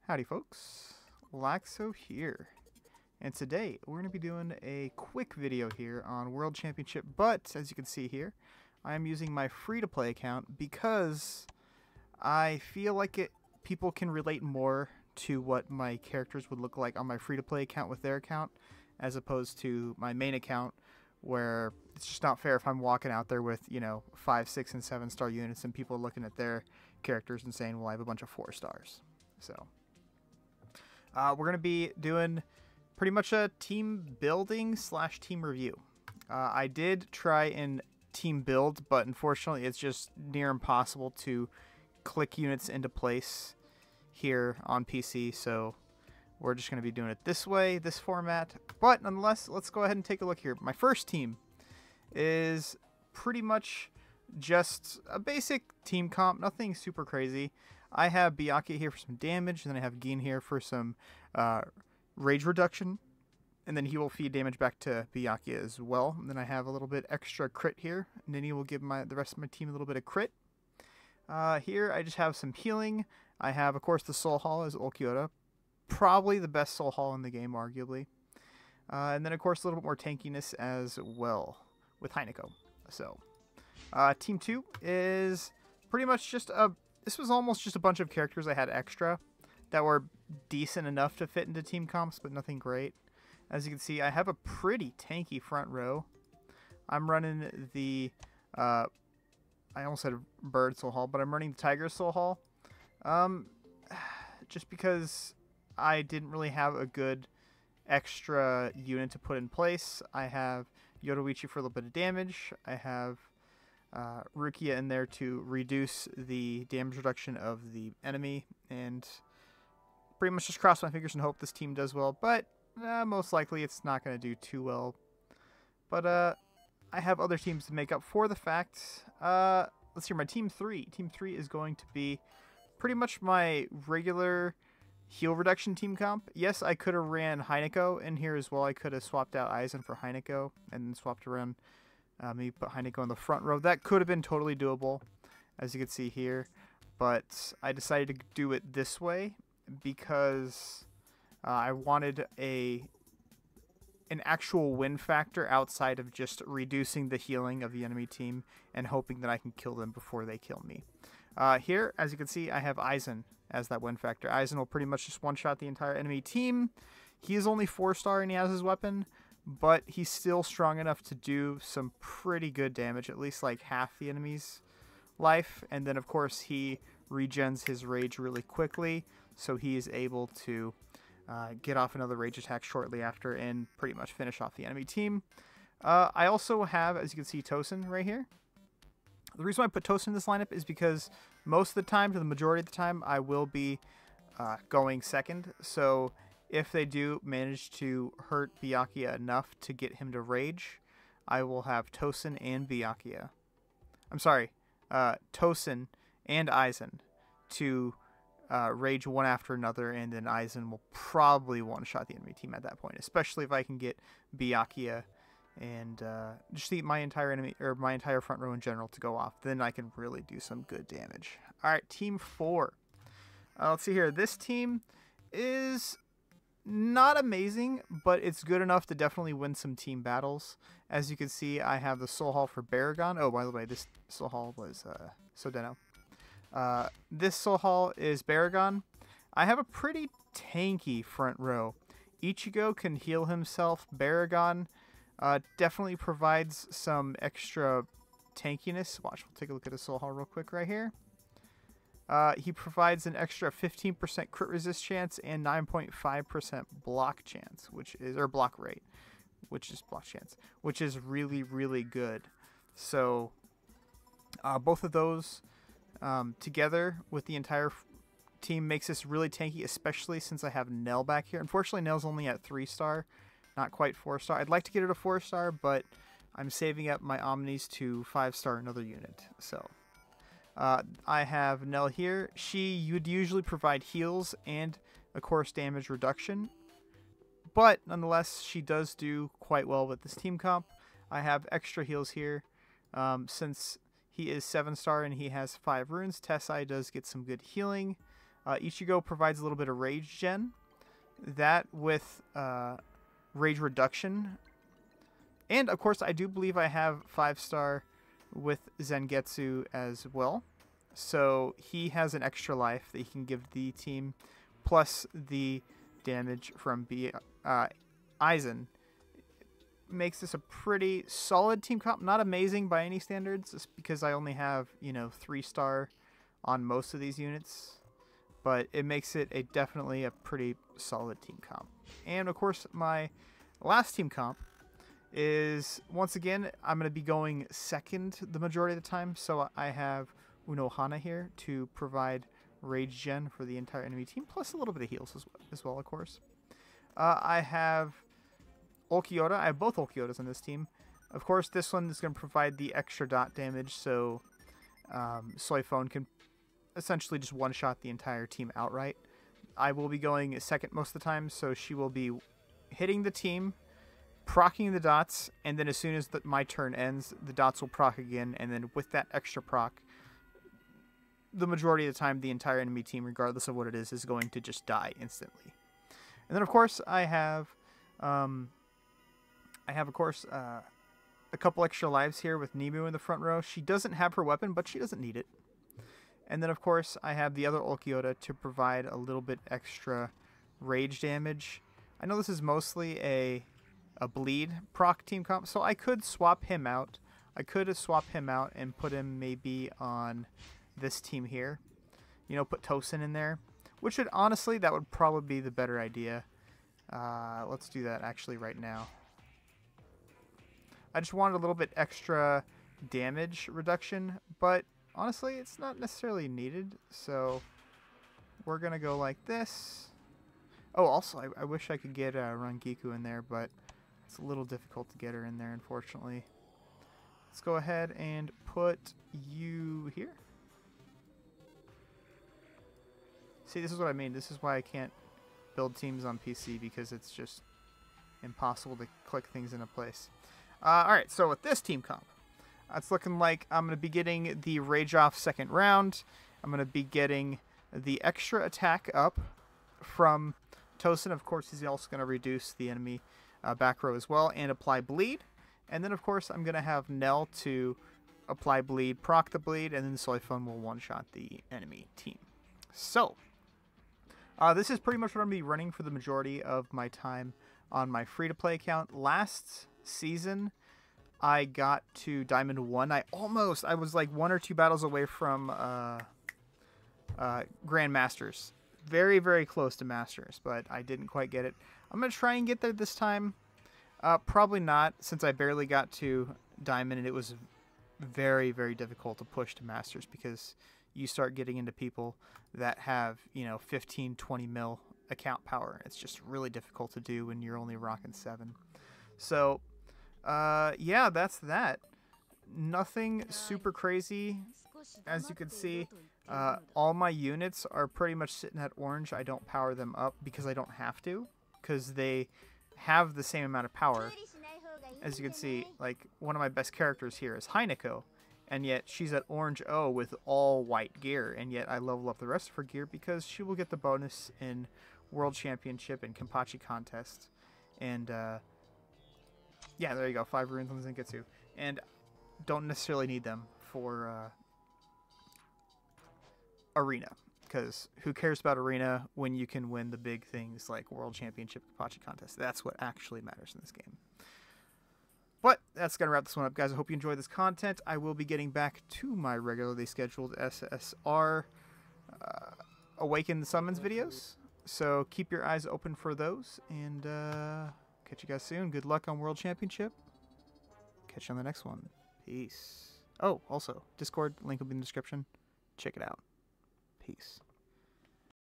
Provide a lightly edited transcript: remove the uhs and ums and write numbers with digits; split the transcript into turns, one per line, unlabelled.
Howdy folks, Laxo here, and today we're going to be doing a quick video here on World Championship, but as you can see here, I am using my free-to-play account because I feel like people can relate more to what my characters would look like on my free-to-play account with their account, as opposed to my main account, where it's just not fair if I'm walking out there with, 5, 6, and 7 star units and people are looking at their characters and saying, well, I have a bunch of 4 stars. So we're going to be doing pretty much a team building / team review. I did try and team build, but unfortunately it's just near impossible to click units into place here on PC, so we're just going to be doing it this way, this format. But nonetheless, let's go ahead and take a look here. My first team is pretty much just a basic team comp, nothing super crazy. I have Byakuya here for some damage, and then I have Gin here for some rage reduction, and then he will feed damage back to Byakuya as well. And then I have a little bit extra crit here, and then he will give the rest of my team a little bit of crit. Here I just have some healing. I have, of course, the Soul Hall as Ulquiorra, probably the best Soul Hall in the game, arguably. And then, of course, a little bit more tankiness as well with Heineko. So, Team 2 is pretty much just this was almost just a bunch of characters I had extra that were decent enough to fit into team comps, but nothing great. As you can see, I have a pretty tanky front row. I'm running the, I almost said Bird Soul Hall, but I'm running the Tiger Soul Hall. Just because I didn't really have a good extra unit to put in place. I have Yoruichi for a little bit of damage. I have Rukia in there to reduce the damage reduction of the enemy, and pretty much just cross my fingers and hope this team does well, but most likely it's not going to do too well. But I have other teams to make up for the fact. Let's see, my Team 3. Team 3 is going to be pretty much my regular heal reduction team comp. Yes, I could have ran Heineko in here as well. I could have swapped out Aizen for Heineko and then swapped around, maybe put Heineko in the front row. That could have been totally doable, as you can see here. But I decided to do it this way because I wanted an actual win factor outside of just reducing the healing of the enemy team and hoping that I can kill them before they kill me. Here, as you can see, I have Aizen as that win factor. Aizen will pretty much just one-shot the entire enemy team. He is only 4-star and he has his weapon, but he's still strong enough to do some pretty good damage, at least like half the enemy's life. And then, of course, he regens his rage really quickly, so he is able to get off another rage attack shortly after and pretty much finish off the enemy team. I also have, as you can see, Tosin right here. The reason why I put Tosin in this lineup is because most of the time, to the majority of the time, I will be going second. So if they do manage to hurt Byakuya enough to get him to rage, I will have Tosin and Byakuya. I'm sorry, Tosin and Aizen to rage one after another, and then Aizen will probably one-shot the enemy team at that point, especially if I can get Byakuya and just my entire front row in general to go off. Then I can really do some good damage. All right, Team 4. Let's see here. This team is not amazing, but it's good enough to definitely win some team battles. As you can see, I have the Soul Hall for Baragon. Oh, by the way, this Soul Hall was Sodeno. This Soul Hall is Baragon. I have a pretty tanky front row. Ichigo can heal himself. Baragon definitely provides some extra tankiness. Watch, we'll take a look at his Soul Hall real quick right here. He provides an extra 15% crit resist chance and 9.5% block chance, or block rate, which is really, really good. So both of those together with the entire team makes this really tanky, especially since I have Nell back here. Unfortunately, Nell's only at 3-star, not quite 4-star. I'd like to get her to 4-star, but I'm saving up my Omnis to 5-star another unit. So I have Nell here. She would usually provide heals and, of course, damage reduction, but nonetheless, she does do quite well with this team comp. I have extra heals here. Since he is 7-star and he has 5 runes, Tessai does get some good healing. Ichigo provides a little bit of rage gen. That with rage reduction. And, of course, I do believe I have 5-star with Zangetsu as well. So he has an extra life that he can give the team, plus the damage from Aizen. Makes this a pretty solid team comp. Not amazing by any standards, just because I only have, 3-star on most of these units. But it makes it definitely a pretty solid team comp. And, of course, my last team comp is, once again, I'm going to be going second the majority of the time. So I have Unohana here to provide rage gen for the entire enemy team, plus a little bit of heals as well, of course. I have Ulquiorra. I have both Ulquiorras on this team. Of course, this one is going to provide the extra dot damage, so Soifone can essentially just one-shot the entire team outright. I will be going second most of the time, so she will be hitting the team, proccing the dots, and then as soon as my turn ends, the dots will proc again, and then with that extra proc, the majority of the time, the entire enemy team, regardless of what it is going to just die instantly. And then, of course, I have of course, a couple extra lives here with Nemu in the front row. She doesn't have her weapon, but she doesn't need it. And then, of course, I have the other Ulquiorra to provide a little bit extra rage damage. I know this is mostly a bleed proc team comp, so I could swap him out. I could swap him out and put him maybe on this team here. Put Tosin in there. Which would, honestly, that would probably be the better idea. Let's do that actually right now. I just wanted a little bit extra damage reduction, but honestly, it's not necessarily needed, so we're going to go like this. Oh, also, I wish I could get Rangiku in there, but it's a little difficult to get her in there, unfortunately. Let's go ahead and put you here. See, this is what I mean. This is why I can't build teams on PC, because it's just impossible to click things into place. Alright, so with this team comp, it's looking like I'm going to be getting the Rage Off second round. I'm going to be getting the extra attack up from Tosin. Of course, he's also going to reduce the enemy back row as well and apply bleed. And then, of course, I'm going to have Nell to apply bleed, proc the bleed, and then Soifone will one-shot the enemy team. So, this is pretty much what I'm going to be running for the majority of my time on my free-to-play account. Last season, I got to Diamond 1. I was like 1 or 2 battles away from Grandmasters. Very, very close to Masters, but I didn't quite get it. I'm going to try and get there this time. Probably not, since I barely got to Diamond, and it was very, very difficult to push to Masters, because you start getting into people that have, 15, 20 mil account power. It's just really difficult to do when you're only rocking 7. So, yeah, that's that. Nothing super crazy. As you can see, all my units are pretty much sitting at orange. I don't power them up because I don't have to, because they have the same amount of power. As you can see, like, one of my best characters here is Heineko, and yet she's at orange O with all white gear, and yet I level up the rest of her gear because she will get the bonus in World Championship and Kenpachi contest. And yeah, there you go, 5 runes on Zangetsu. And don't necessarily need them for Arena, because who cares about Arena when you can win the big things like World Championship, Kenpachi contest? That's what actually matters in this game. But that's going to wrap this one up, guys. I hope you enjoyed this content. I will be getting back to my regularly scheduled SSR Awaken the Summons videos. So keep your eyes open for those. And catch you guys soon. Good luck on World Championship. Catch you on the next one. Peace. Oh, also, Discord, link will be in the description. Check it out. Peace.